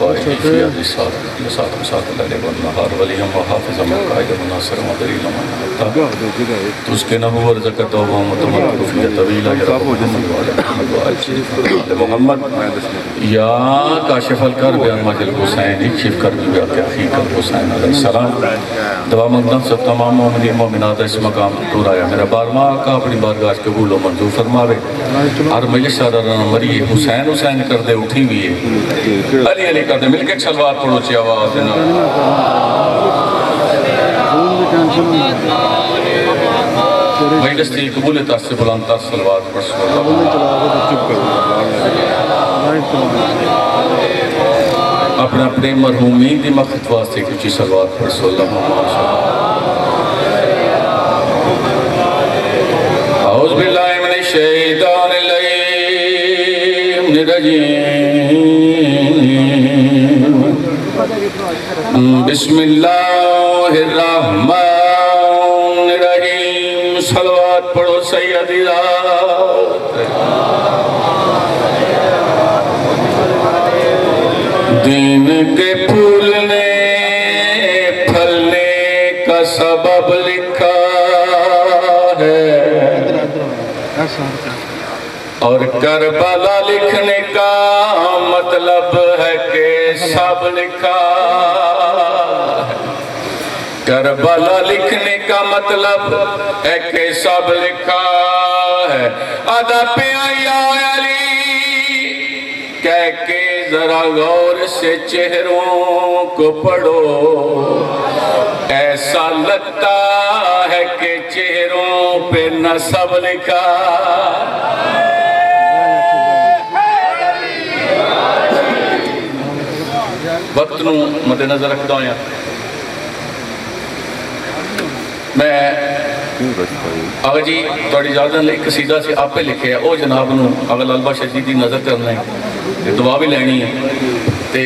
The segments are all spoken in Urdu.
قائدی فی عدی ساتھ مساق اللہ والنہار ولیم وحافظ من قائد مناصر مدرین من حتا تسکنہ ورزقت و متمت فی طویلہ یا رب محمد وآل محمد یا کاشف الکرب یا مجل حسین اکشف کرب یا تحقیق الحسین علیہ السلام دعا مقدم سب تمام مومنین مومنات اس مقام تو رایا میرا بارماہ آقا اپنی بارگاہ قبول و منظور فرماوے ہر میسر مری حسین حسین کر دے اٹھی ہوئی ہے علی علی کر دے مل کے ایک سلوات پڑھو چی آواز دینا مجلستی قبول تاثر بلند تاثر سلوات پڑھ سکتا اپنا اپنے مرحومین دی مخت واسطے کچھ سلوات پڑھ سکتا اللہ اعوذ باللہ من الشیطان الرجیم بسم اللہ الرحمن الرحیم صلوات پڑھو سیدی ذات دین کے پھولنے پھلنے کا سبب لکھا ہے اور کربلا لکھنے کا مطلب ہے کہ سب لکھا ہے کربلا لکھنے کا مطلب ہے کہ سب لکھا ہے ادا پہ یا علی کہہ کے ذرا غور سے چہروں کو پڑھو ایسا لگتا ہے کہ چہروں پہ نسب لکھا وقت نو مد نظر رکھتا ہوں میں آگا جی توڑی اجازت لے قصیدہ سے آپ پہ لکھے ہے او جناب نو اگر لالبہ شدیدی نظر کرنا ہے دعا بھی لینی ہے تے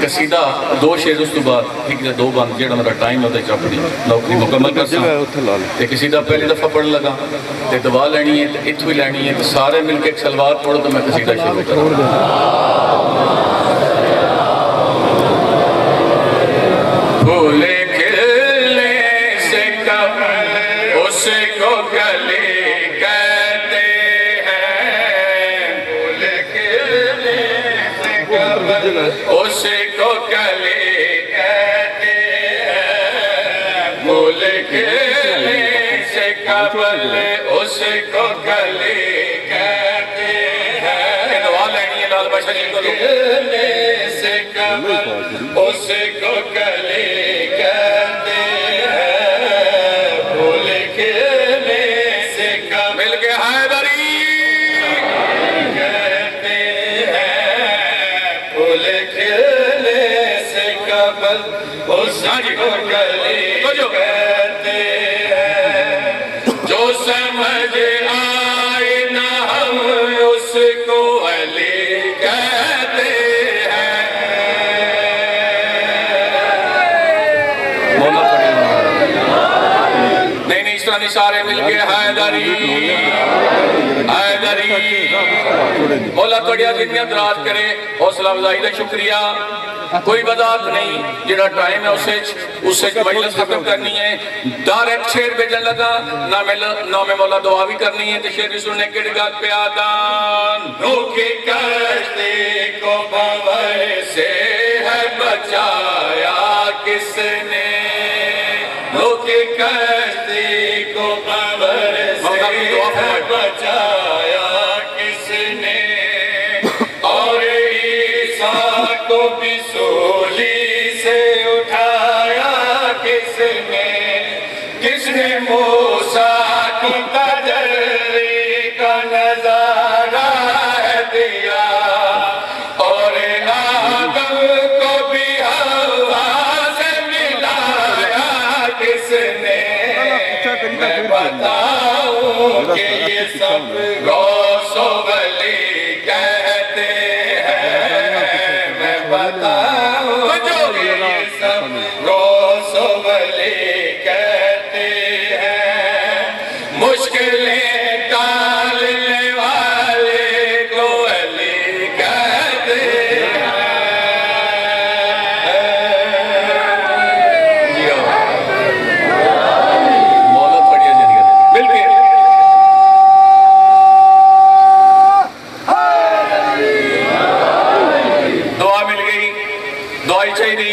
قصیدہ دو شیر اس تو بعد ایک سے دو بند جیڑا میرا ٹائم ہوتا ہے چاپڑی نوکری مکمل کرتا تے قصیدہ پہلی دفعہ پڑھ لگا تے دعا لینی ہے تے اتوی لینی ہے تے سارے مل کے ایک سلوات پڑھو تو میں قصیدہ شروع کروں پھولے کھلنے سے قبل اس کو گلی کہتے ہیں پھولے کھلنے سے قبل اس کو گلی کہتے ہیں پھولے کھلنے سے قبل اس کو گلی کہتے ہیں دعا لینی ہے لال بشر جی کو کھلنے سے قبل اس کو گلی کہتے ہیں پھول کھلنے سے قبل مل کے حیدری کہتے ہیں پھول کھلنے سے قبل اس کو گلی کہتے ہیں جو سمجھ آئے نہ ہم اس کو علی کہتے ہیں نہیں اس طرح نہیں سارے مل کے حیدری حیدری مولا توڑی عظیمیت دراز کرے حوصلہ افزائی دا شکریہ کوئی وضاحت نہیں جڑا ٹائم ہے اسے مجلس ختم کرنی ہے ڈائریکٹ شیر بھیجن لگا نام مولا دعا بھی کرنی ہے تو شیر بھی سننے کے ڈگات پہ آدان نو کی کشتی کو بھنور سے ہے بچایا کس نے نو کی کشتی کو بھنور سے ہے بچایا کس نے اور عیسیٰ کو بھی سولی سے اٹھایا کس نے موسیٰ کو تجلی کا نظارہ دیا اور آدم کو بھی ہوا سے ملایا کس نے میں بتاؤں کہ یہ سب غوث و ولی کہتے ہیں میں بتاؤں کہ یہ سب غوث و ولی کہتے ہیں مشکلیں ٹالنے والے کو علی کہتے ہیں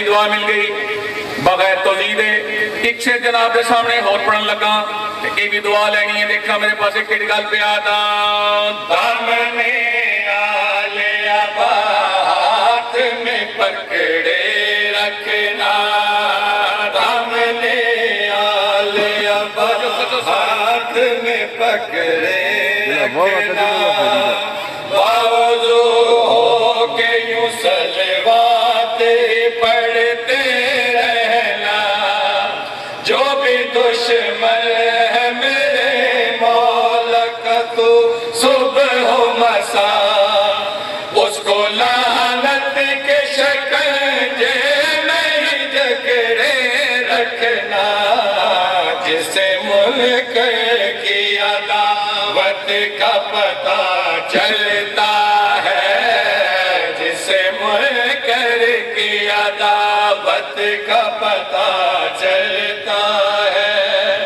دعا مل گئی بغیر توضیح دے ایک سے جناب دے سامنے اور پڑھن لگا کہ یہ بھی دعا لینی ہے دیکھنا میرے پاس ایک گل پہ آتا دامنے آلے آباد میں پکڑے رکھنا دامنے آلے آباد میں پکڑے رکھنا باوضو ہو کے یوں صلوات پڑھتے رہنا جو بھی دشمن ہے میرے مولا کا تو صبح و مساء اس کو لعنت کے شکنجے میں جکڑے رکھنا جسے ملک کی عداوت کا پتہ چلتا ہے جسے منکر کی عداوت کا پتہ چلتا ہے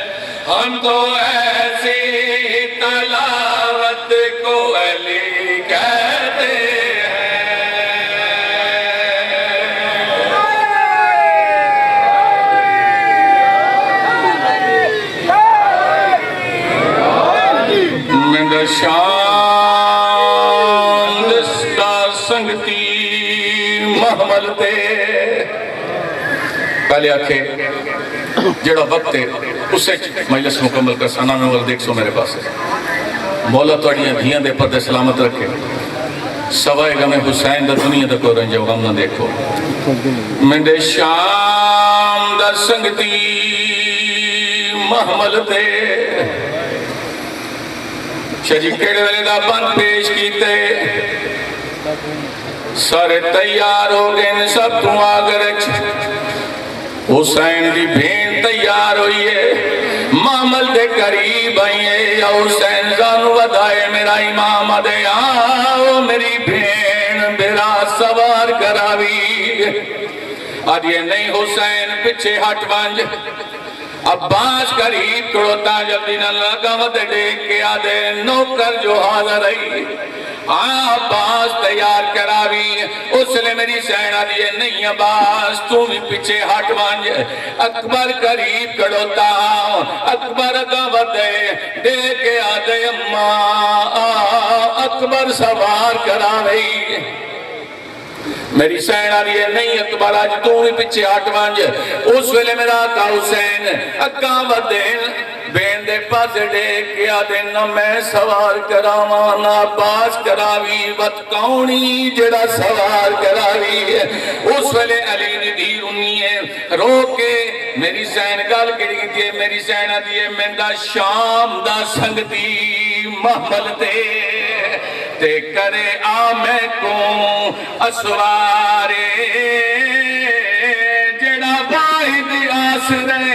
ہم تو ایسی تلاوت کو علی کہتے ہیں میں محمل تے پہلے آکھے جڑا وقت ہے اسے مجلس مکمل کر سانا میں والد دیکھ سو میرے پاس ہے مولا توڑیاں دھیاں دے پردے سلامت رکھے سوائے غم حسین دا دنیا دا کو رنجو غم نہ دیکھو میں دے شام دا سنگتی محمل تے شجی کیڑے ویلے دا بند پیش کیتے سارے تیار ہو گئے سب تو آگر حسین دی بھین تیار ہوئی ہے معامل دے قریب آئیے یا حسین زانو ودائے میرا امام دے آؤ میری بھین میرا سوار کراوی اب یہ نہیں حسین پچھے ہٹ بانج عباس قریب کڑوتا جب دن لگا ودے دیکھ کے آدھے نوکر جو حاضر رہی عباس تیار کراوی اس لئے میری سینہ دیئے نہیں عباس تو بھی پچھے ہٹ بانج اکبر قریب کڑوتا اکبر دعوت دے کے آدھے اماں اکبر سوار کراوی میری سینہ دیئے نہیں اکبر آج تو بھی پچھے ہٹ بانج اس ویلے میرا آقا حسین اکاوت دے بین دے پاس دے کیا دینا میں سوار کراوانا عباس کراوی وط کونی جڑا سوار کراوی اس ویلے علی نے دی رنی ہے رو کے میری سین گال کڑی دیئے میری سینہ دیئے میں دا شام دا سنگتی محمل تے کرے آمیں کو اسوارے جڑا واحد آسرے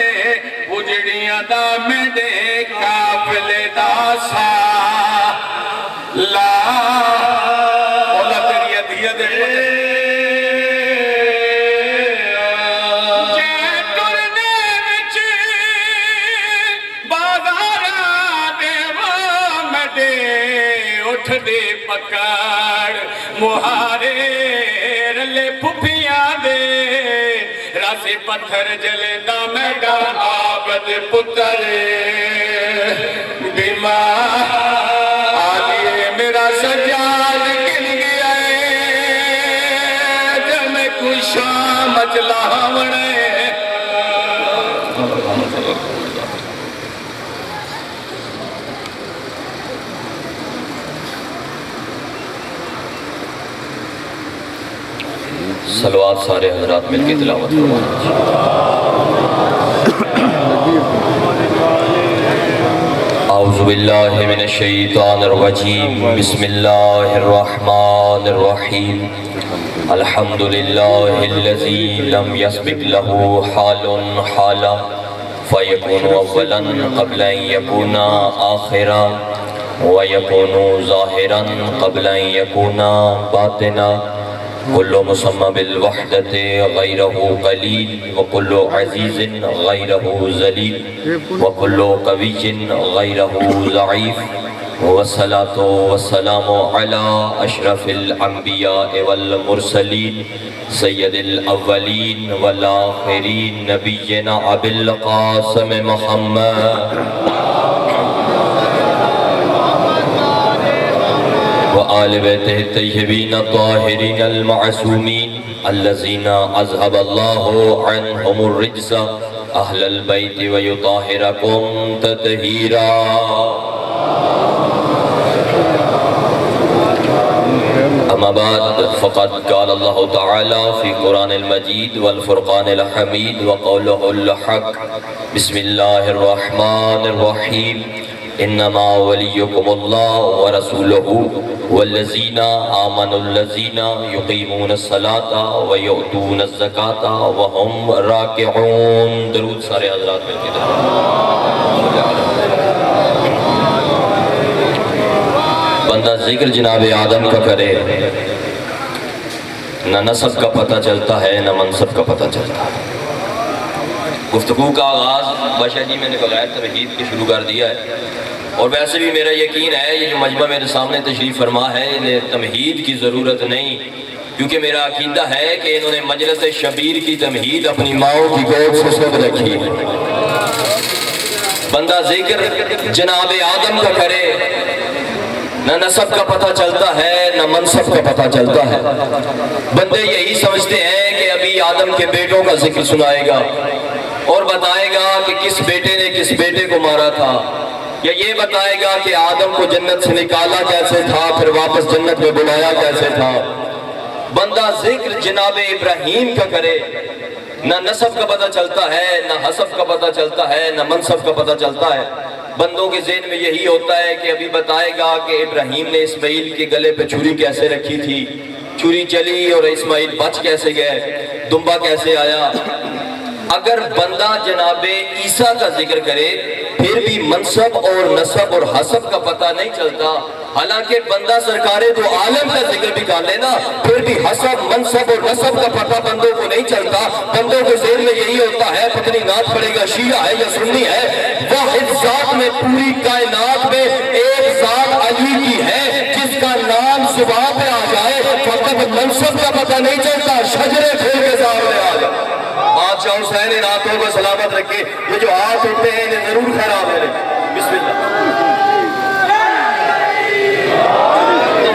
اجڑیاں دا میں دے کافلے دا سا لا مولا تیری عدیہ دے جے کرنے وچ بازارہ دے میں دے اٹھ دے پکاڑ مہارے رلے پھپیاں دے راسی پتھر جلے دا میڈا آبد پتر بیمار آلیے میرا سجاد کل گیا ہے جب میں کوئی شام اچلا ہونے صلوات سارے حضرات مل کے تلاوت فرمائیں اعوذ باللہ من الشیطان الرجیم بسم اللہ الرحمن الرحیم الحمدللہ الذی لم يسبق له حال حالا فیکون اولا قبل ان یکون آخرا ویکون ظاہرا قبل ان یکون باطنا كل مسمى بالوحدة غيره قليل وكل عزيز غيره ذليل وكل قوي غيره ضعيف والصلاة والسلام على أشرف الأنبياء والمرسلين سيد الأولين والآخرين نبينا أبي القاسم محمد وآل بيته الطيبين الطاهرين المعصومين الذين أذهب الله عنهم الرجس أهل البيت ويطهركم تطهيرا. أما بعد فقد قال الله تعالى في قرآن المجيد والفرقان الحميد وقوله الحق بسم الله الرحمن الرحيم إنما وليكم الله ورسوله والذين آمنوا الذين يقيمون الصلاة ويؤتون الزكاة وهم راكعون. درود سارے حضرات مل کے بندہ ذکر جناب آدم کا کرے نہ نسب کا پتہ چلتا ہے نہ منصب کا پتہ چلتا ہے. گفتگو کا آغاز باشا جی میں نے بغیر تمہید کے شروع کر دیا ہے، اور ویسے بھی میرا یقین ہے یہ جو مجمع میرے سامنے تشریف فرما ہے انہیں تمہید کی ضرورت نہیں، کیونکہ میرا عقیدہ ہے کہ انہوں نے مجلس شبیر کی تمہید اپنی ماؤں کی گود سے سن رکھی ہے. بندہ ذکر جناب آدم کا کرے نہ نسب کا پتہ چلتا ہے نہ منصب کا پتہ چلتا ہے. بندے یہی سمجھتے ہیں کہ ابھی آدم کے بیٹوں کا ذکر سنائے گا اور بتائے گا کہ کس بیٹے نے کس بیٹے کو مارا تھا، یا یہ بتائے گا کہ آدم کو جنت سے نکالا کیسے تھا پھر واپس جنت میں بلایا کیسے تھا. بندہ ذکر جناب ابراہیم کا کرے نہ نسب کا پتہ چلتا ہے نہ حسب کا پتہ چلتا ہے نہ منصب کا پتہ چلتا ہے. بندوں کے ذہن میں یہی ہوتا ہے کہ ابھی بتائے گا کہ ابراہیم نے اسماعیل کے گلے پہ چھری کیسے رکھی تھی، چھری چلی اور اسماعیل بچ کیسے گئے، دمبا کیسے آیا. اگر بندہ جناب عیسیٰ کا ذکر کرے پھر بھی منصب اور نسب اور حسب کا پتہ نہیں چلتا، حالانکہ بندہ سرکار دو عالم کا ذکر بھی کر لینا پھر بھی حسب منصب اور نسب کا پتہ بندوں کو نہیں چلتا. بندوں کے ذہن میں یہی ہوتا ہے پتنی نعت پڑے گا شیعہ ہے یا سنی ہے. واحد ذات میں پوری کائنات میں ایک ذات علی کی ہے جس کا نام زبان پہ آ جائے فقط منصب کا پتہ نہیں چلتا، شجرے پھول کے سامنے آ جائے. بادشاہ حسین ان ہاتھوں کو سلامت رکھے، یہ جو ہاتھ اٹھتے ہیں انہیں ضرور خیرات ہے. بسم اللہ.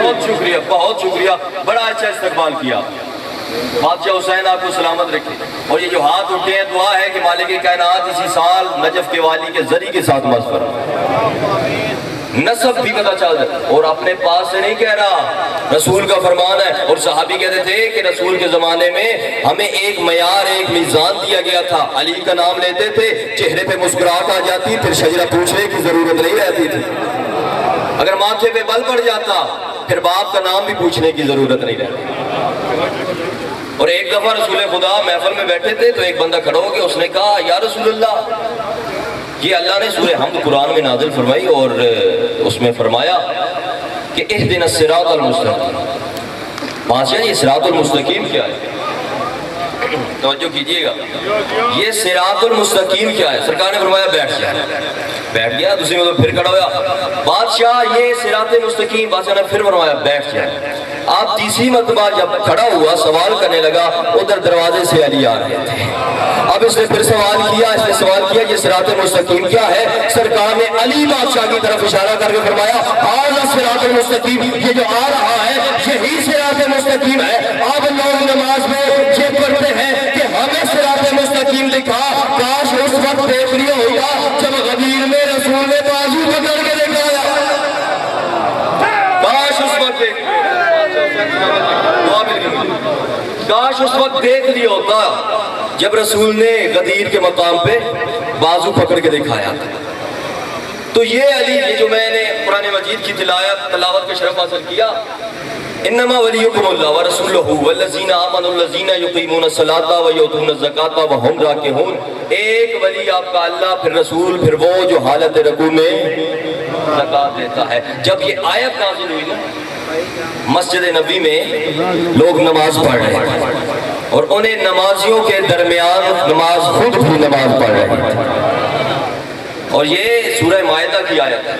بہت شکریہ بہت شکریہ، بڑا اچھا استقبال کیا. بادشاہ حسین آپ کو سلامت رکھے. اور یہ جو ہاتھ اٹھے ہیں دعا ہے کہ مالک کائنات اسی سال نجف کے والی کے ذریعے کے ساتھ مظفر نسب بھی پتہ چل جائے. اور اپنے پاس سے نہیں کہہ رہا، رسول کا فرمان ہے. اور صحابی کہتے تھے کہ رسول کے زمانے میں ہمیں ایک معیار ایک میزان دیا گیا تھا، علی کا نام لیتے تھے چہرے پہ مسکراہٹ آ جاتی پھر شجرہ پوچھنے کی ضرورت نہیں رہتی تھی. اگر ماتھے پہ بل پڑ جاتا پھر باپ کا نام بھی پوچھنے کی ضرورت نہیں رہتی. اور ایک دفعہ رسول خدا محفل میں بیٹھے تھے تو ایک بندہ کھڑا ہو گیا، اس نے کہا یا رسول اللہ، یہ اللہ نے سورہ حمد قرآن میں نازل فرمائی اور اس میں فرمایا کہ اہدنا الصراط المستقیم. بادشاہ یہ صراط المستقیم کیا ہے؟ توجہ کیجئے گا، یہ صراط المستقیم کیا ہے؟ سرکار نے فرمایا بیٹھ جائے. بیٹھ گیا، دوسری میں تو پھر کھڑا ہوا، بادشاہ یہ صراط مستقیم. بادشاہ نے پھر فرمایا بیٹھ جائے. آپ تیسری مرتبہ جب کھڑا ہوا سوال کرنے لگا، ادھر دروازے سے علی آ رہے تھے. اب اس نے پھر سوال کیا یہ صراط مستقیم کیا ہے؟ سرکار نے علی بادشاہ کی طرف اشارہ کر کے فرمایا ھذا صراط مستقیم، یہ جو آ رہا ہے یہی صراط مستقیم ہے. آپ لوگ نماز میں یہ پڑھتے ہیں کہ ہمیں صراط مستقیم دکھا. کاش اس وقت دیکھ لیا ہوگا جب غدیر میں رسول نے بازو پکڑ کے دکھایا. کاش اس وقت دیکھ لیا ہوتا جب رسول نے غدیر کے مقام پہ بازو پکڑ کے دکھایا. تو یہ علی یہ جو میں نے قرآن مجید کی تلاوت کا شرف حاصل کیا، انما ولیکم اللہ ورسولہ والذین آمنوا الذین یقیمون الصلاۃ ویؤتون الزکاۃ وہم راکعون. ایک ولی آپ کا اللہ، پھر رسول، پھر وہ جو حالت رکوع میں زکات دیتا ہے. جب یہ آیت نازل ہوئی نا، مسجد نبی میں لوگ نماز پڑھ رہے تھے اور انہیں نمازیوں کے درمیان نماز خود بھی نماز پڑھ رہے تھے. اور یہ سورہ مائدہ کی آیت ہے.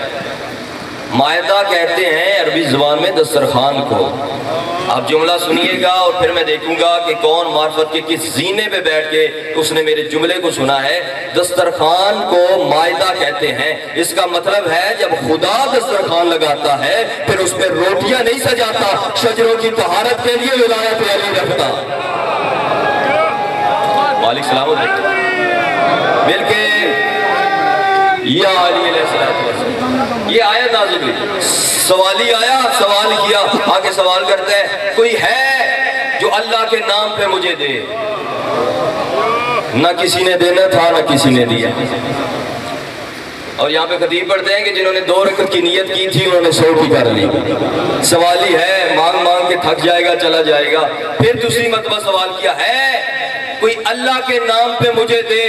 مائدہ کہتے ہیں عربی زبان میں دسترخوان کو. آپ جملہ سنیے گا اور پھر میں دیکھوں گا کہ کون معرفت کے کس زینے پہ بیٹھ کے اس نے میرے جملے کو سنا ہے. دسترخوان کو مائدہ کہتے ہیں. اس کا مطلب ہے جب خدا دسترخوان لگاتا ہے پھر اس پہ روٹیاں نہیں سجاتا, شجروں کی طہارت کے لیے ولایت علی رکھتا. مالک سلامت مل کے یا علی علیہ السلام. یہ آیت نازل ہوئی, سوالی آیا, سوال کیا, آگے سوال کرتا ہے کوئی ہے جو اللہ کے نام پہ مجھے دے. نہ کسی نے دینا تھا نہ کسی نے دیا. اور یہاں پہ خطیب پڑھتے ہیں کہ جنہوں نے 2 رکعت کی نیت کی تھی انہوں نے 100 کی کر لی. سوالی ہے, مانگ مانگ کے تھک جائے گا, چلا جائے گا. پھر دوسری مرتبہ سوال کیا ہے کوئی اللہ کے نام پہ مجھے دے,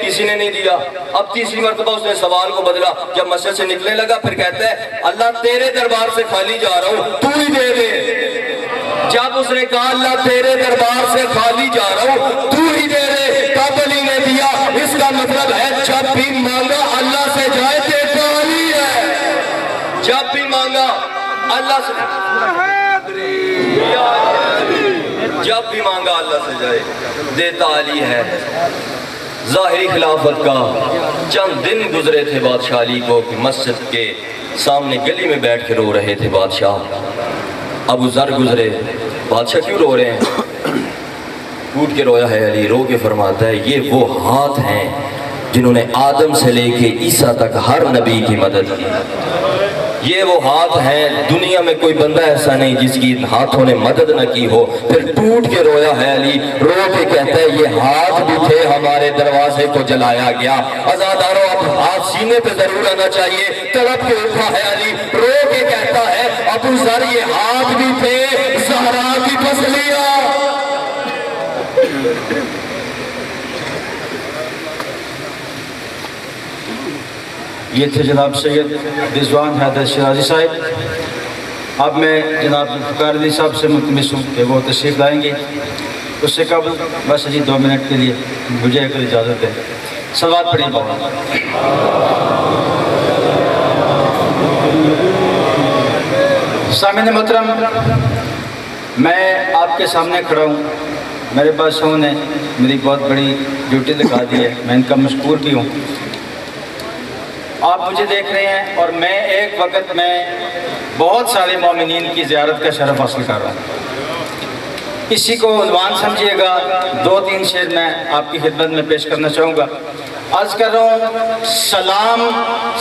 کسی نے نہیں دیا. اب تیسری مرتبہ اس نے سوال کو بدلا, جب مسجد سے نکلنے لگا پھر کہتا ہے اللہ تیرے دربار سے خالی جا رہا ہوں, تو ہی دے دے. جب اس نے کہا اللہ تیرے دربار سے خالی جا رہا ہوں, تو ہی دے دے, تب علی نے دیا. اس کا مطلب ہے جب بھی مانگا اللہ سے جائے دیتا علی ہے. جب بھی مانگا اللہ سے, جب بھی مانگا اللہ سے جائے دیتا علی ہے. ظاہری خلافت کا چند دن گزرے تھے بادشاہ علی کو کہ مسجد کے سامنے گلی میں بیٹھ کے رو رہے تھے بادشاہ. ابو ذر گزرے, بادشاہ کیوں رو رہے ہیں؟ ٹوٹ کے رویا ہے علی. رو کے فرماتا ہے یہ وہ ہاتھ ہیں جنہوں نے آدم سے لے کے عیسیٰ تک ہر نبی کی مدد کی. یہ وہ ہاتھ ہیں, دنیا میں کوئی بندہ ایسا نہیں جس کی ہاتھوں نے مدد نہ کی ہو. پھر ٹوٹ کے رویا ہے علی, رو کے کہتا ہے یہ ہاتھ بھی تھے ہمارے دروازے کو جلایا گیا. عزاداروں اب ہاتھ سینے پہ ضرور آنا چاہیے. تڑپ کے اٹھا ہے علی, رو کے کہتا ہے ابو ذر یہ ہاتھ بھی تھے زہرا کی پسلیاں. یہ تھے جناب سید رضوان حیدر شیرازی صاحب. اب میں جناب ذوالفقار علی صاحب سے ملتمس ہوں کہ وہ تشریف لائیں گے. اس سے قبل بس جی 2 منٹ کے لیے مجھے اگر اجازت ہے صلوات پڑھیں. سامعین محترم, میں آپ کے سامنے کھڑا ہوں. میرے بادشاہوں نے میری بہت بڑی ڈیوٹی لگا دی ہے, میں ان کا مشکور بھی ہوں. آپ مجھے دیکھ رہے ہیں اور میں ایک وقت میں بہت سارے مومنین کی زیارت کا شرف حاصل کر رہا ہوں. اسی کو عنوان سمجھیے گا. 2-3 شعر میں آپ کی خدمت میں پیش کرنا چاہوں گا. عرض کر رہا ہوں سلام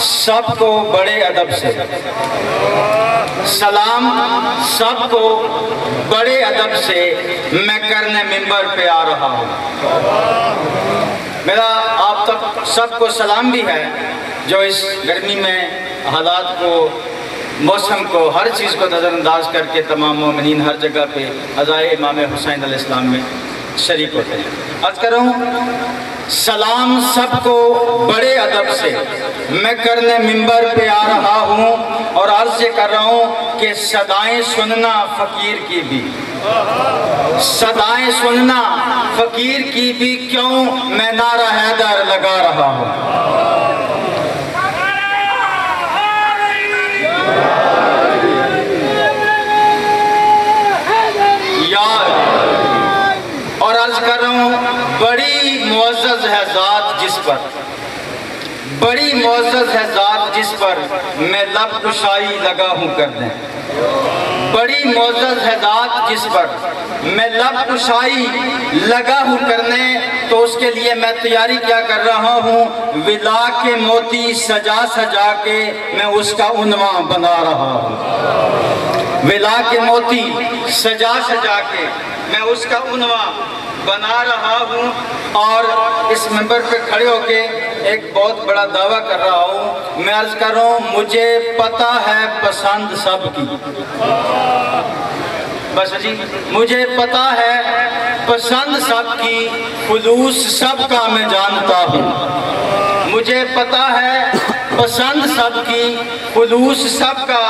سب کو بڑے ادب سے, سلام سب کو بڑے ادب سے میں کرنے منبر پہ آ رہا ہوں. میرا آپ تک سب کو سلام بھی ہے جو اس گرمی میں حالات کو, موسم کو, ہر چیز کو نظر انداز کر کے تمام مومنین ہر جگہ پہ عزائے امام حسین علیہ السلام میں شریک ہوتے ہیں. عرض کر رہا ہوں سلام سب کو بڑے ادب سے میں کرنے منبر پہ آ رہا ہوں. اور عرض یہ کر رہا ہوں کہ صدائیں سننا فقیر کی بھی, صدائیں سننا فقیر کی بھی کیوں میں نعرہ حیدر لگا رہا ہوں. اور عرض کر رہا ہوں بڑی معزز ہے ذات جس پر, بڑی معزز ہے ذات جس پر میں لب کشائی لگا ہوں کرنے. بڑی معزز ہے ذات جس پر میں لب کشائی لگا ہوں کرنے. تو اس کے لیے میں تیاری کیا کر رہا ہوں, ولا کے موتی سجا سجا کے میں اس کا عنوان بنا رہا ہوں. ولا کے موتی سجا سجا کے میں اس کا عنوان بنا رہا ہوں. اور اس منبر پہ کھڑے ہو کے ایک بہت بڑا دعویٰ کر رہا ہوں. میں عرض کر رہا ہوں مجھے پتہ ہے پسند سب کی, بس جی مجھے پتہ ہے پسند سب کی, خلوص سب کا میں جانتا ہوں. مجھے پتہ ہے پسند سب کی, خلوص سب کا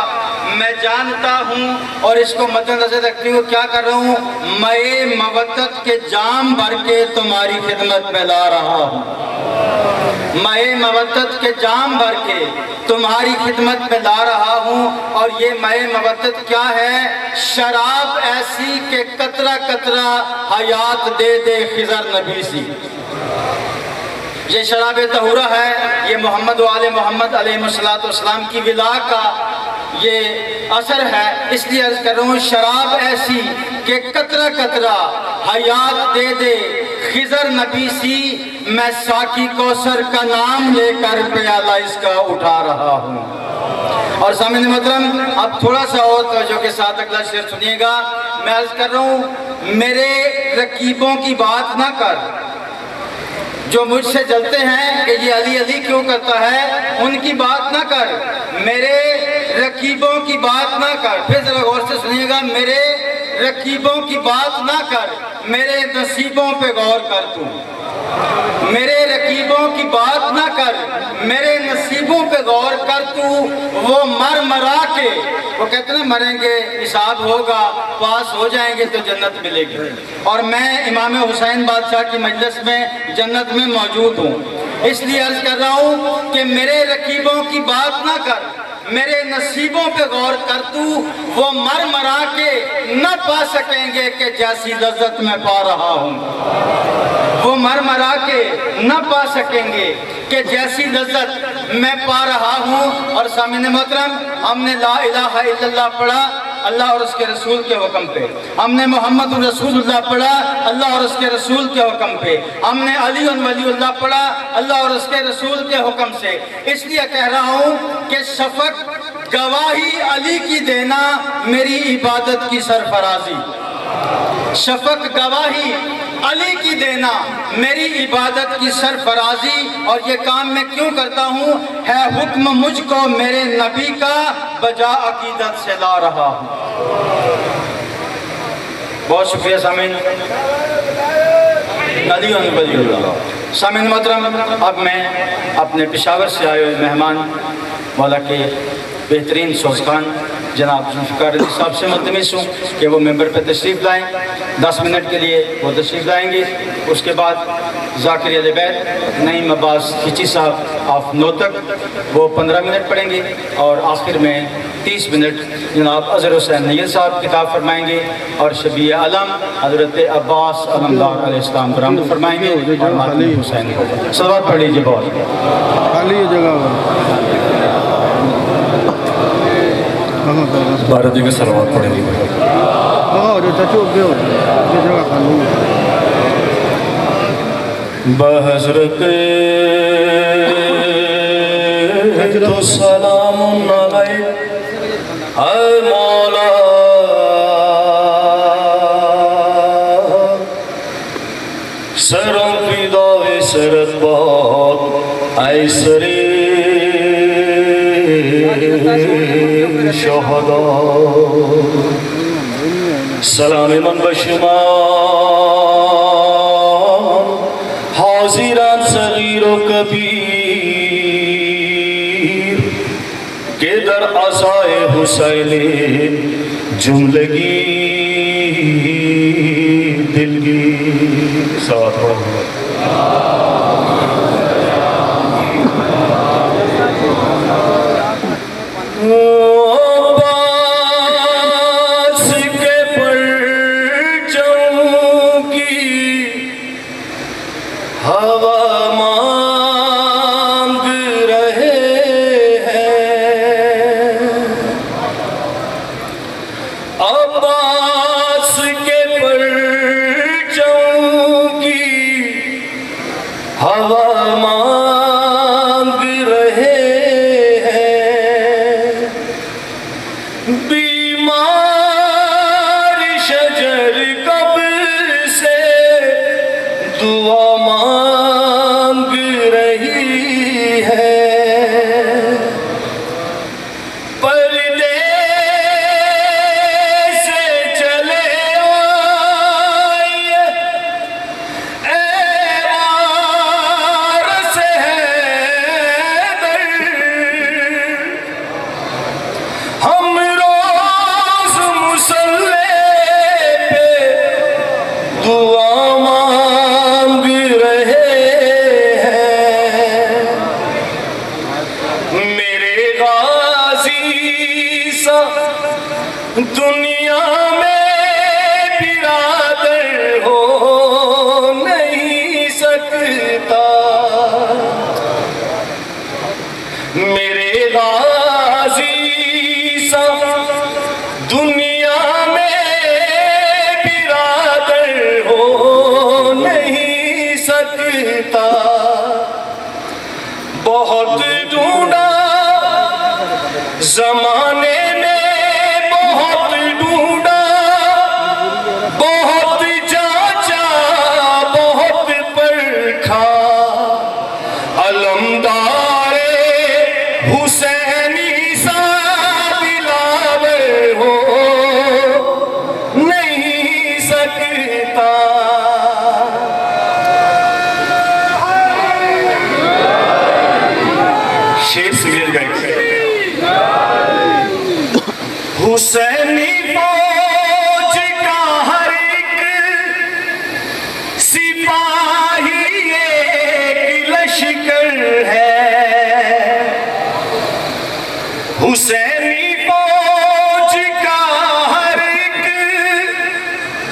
میں جانتا ہوں اور اس کو مد نظر رکھتے ہوئے کیا کر رہا ہوں، میں مودت کے جام بھر کے تمہاری خدمت میں لا رہا ہوں، میں مودت کے جام بھر کے تمہاری خدمت میں لا رہا ہوں۔ اور یہ میں مودت کیا ہے؟ شراب ایسی کہ قطرہ قطرہ حیات دے دے خضر نبی سی۔ یہ شراب طہورہ ہے، یہ محمد و آل محمد علیہ السلام کی ولا کا یہ اثر ہے۔ اس لیے عرض کر رہا ہوں، شراب ایسی کہ قطرہ قطرہ حیات دے دے خضر نبی سی، میں ساقی کوثر کا نام لے کر پیالہ اس کا اٹھا رہا ہوں۔ اور سامعین محترم، اب تھوڑا سا اور توجہ کے ساتھ اگلا شعر سنیے گا۔ میں عرض کر رہا ہوں، میرے رقیبوں کی بات نہ کر جو مجھ سے جلتے ہیں کہ یہ علی علی کیوں کرتا ہے، ان کی بات نہ کر، میرے رقیبوں کی بات نہ کر۔ پھر ذرا غور سے سنیے گا، میرے رقیبوں کی بات نہ کر، میرے نصیبوں پہ غور کر تو، میرے رقیبوں کی بات نہ کر، میرے نصیبوں پہ غور کر تو۔ وہ مر مرا کے، وہ کہتے ہیں مریں گے حساب ہوگا، پاس ہو جائیں گے تو جنت ملے گی، اور میں امام حسین بادشاہ کی مجلس میں جنت میں موجود ہوں۔ اس لیے عرض کر رہا ہوں کہ میرے رقیبوں کی بات نہ کر، میرے نصیبوں پہ غور کر تو، وہ مر مرا کے نہ پا سکیں گے کہ جیسی لذت میں پا رہا ہوں، وہ مر مرا کے نہ پا سکیں گے کہ جیسی لذت میں پا رہا ہوں۔ اور سامعین محترم، ہم نے لا الہ الا اللہ پڑھا اللہ اور اس کے رسول کے حکم پہ، ہم نے محمد رسول اللہ پڑھا اللہ اور اس کے رسول کے حکم پہ، ہم نے علی ولی اللہ پڑھا اللہ اور اس کے رسول کے حکم سے۔ اس لیے کہہ رہا ہوں کہ شفق گواہی علی کی دینا میری عبادت کی سرفرازی، شفق گواہی علی کی دینا میری عبادت کی سرفرازی۔ اور یہ کام میں کیوں کرتا ہوں؟ ہے حکم مجھ کو میرے نبی کا، بجا عقیدت سے لا رہا ہوں۔ بہت شکریہ سامعین، علی ولی اللہ۔ سامعین محترم، اب میں اپنے پشاور سے آئے ہوئے مہمان والا کے بہترین سوزخان جناب ذوالفقار علی صاحب سے ملتمس ہوں کہ وہ ممبر پہ تشریف لائیں۔ 10 منٹ کے لیے وہ تشریف لائیں گے۔ اس کے بعد ذاکر اہل بیت نعیم عباس کھچی صاحب آف نوتک وہ 15 منٹ پڑھیں گے، اور آخر میں 30 منٹ جناب اظہر حسین نیل صاحب خطاب فرمائیں گے، اور شبیہ علم حضرت عباس علمدار علیہ السلام برآمد فرمائیں گے، اور ماتم حسین کو صلوات پڑھ لیجیے۔ بہت خالی جگہ 12 دیگر صلوات پڑھیں گے۔ جو چچو جو جگہ خالی بحضرت تو سلام علیک اے مولا، سروں فدائے سرت بہت اے سرے شہداء، سلام من بشمان حاضران صغیر و کبیر کہ در عصائے حسین جملگی دلگی ساتھ ہم سکتا بہت ڈھونڈا زمانے نے بہت ڈھونڈا بہت جانچا بہت پرکھا علمدار حسینی سا دلاور ہو نہیں سکتا شیر سمجھ گئے حسینی فوج کا ہر ایک سپاہی ایک لشکر ہے حسینی فوج کا ہر ایک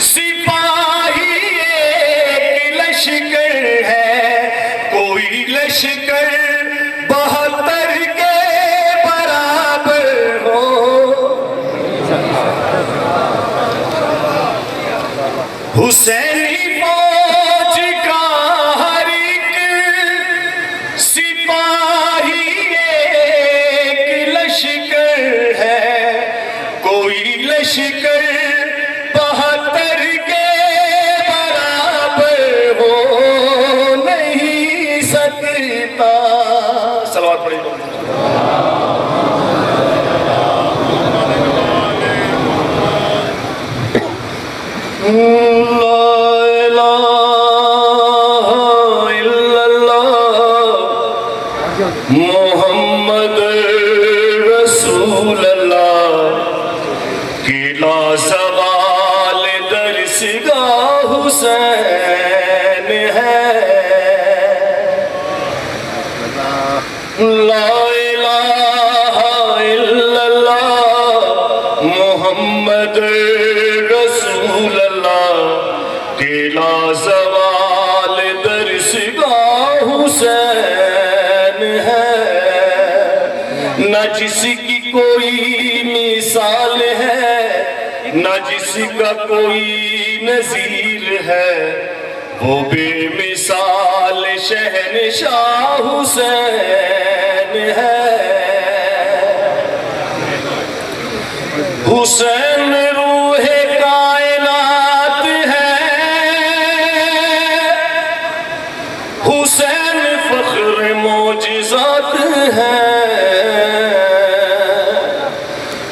سپاہی ایک لشکر ہے کوئی لشکر 72 کے برابر ہو حسینی فوج کا ہر ایک سپاہی ایک لشکر ہے کوئی لشکر 72 کے برابر ہو نہیں سکتا صلوات پڑھیں محمد رسول اللہ کی لازوال درسگاہ حسین ہے لا الہ الا اللہ محمد رسول اللہ کی لازوال درسگاہ حسین ہے نہ جس کی کوئی مثال ہے نہ جس کا کوئی نظیر ہے وہ بے مثال شہنشاہ حسین ہے حسین روح کائنات ہے حسین فخر معجزات ہے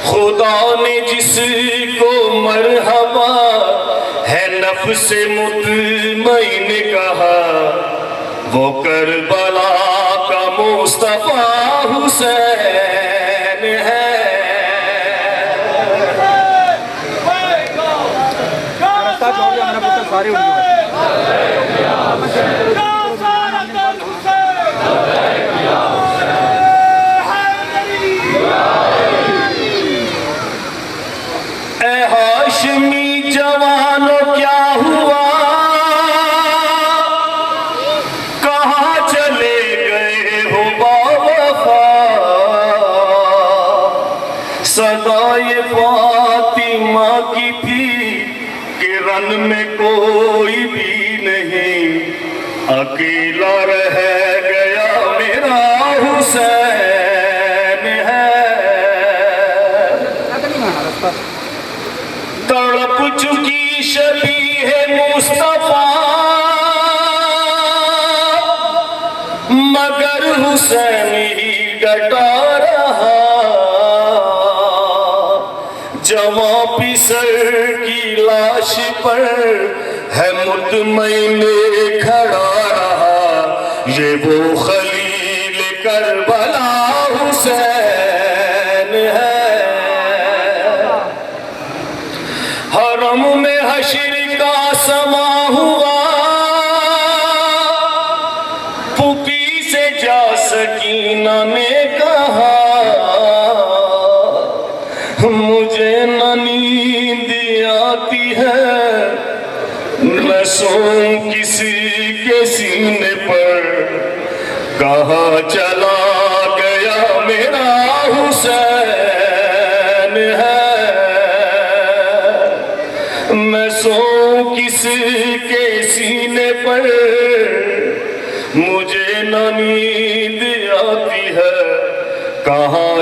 خدا نے جس کو مرحبا ہے نفس مطمئن کہا وہ کربلا کا مصطفیٰ حسین ہے اے ہاشمی جوانوں کیا ہوا کہاں چلے گئے ہو باوفا صدائے فاطمہ کی تھی کہ رن میں کوئی بھی نہیں اکیلا رہ گیا میرا حسین ہے تڑپ چکی شبیہ مصطفیٰ مگر حسین ہی ڈٹا رہا جواں پسر کی لاش پر ہے مطمئن کھڑا رہا یہ وہ خلیل کربلا حسین ہے حرم میں حشر کا سما ہوا پھوپھی سے جا سکینہ نے کہا مجھے نہ نیند آتی ہے میں سوؤں کسی کے سینے پر کہاں چلا گیا میرا حسین ہے میں میں سوؤں کس کے سینے پر مجھے نہ نیند آتی ہے کہاں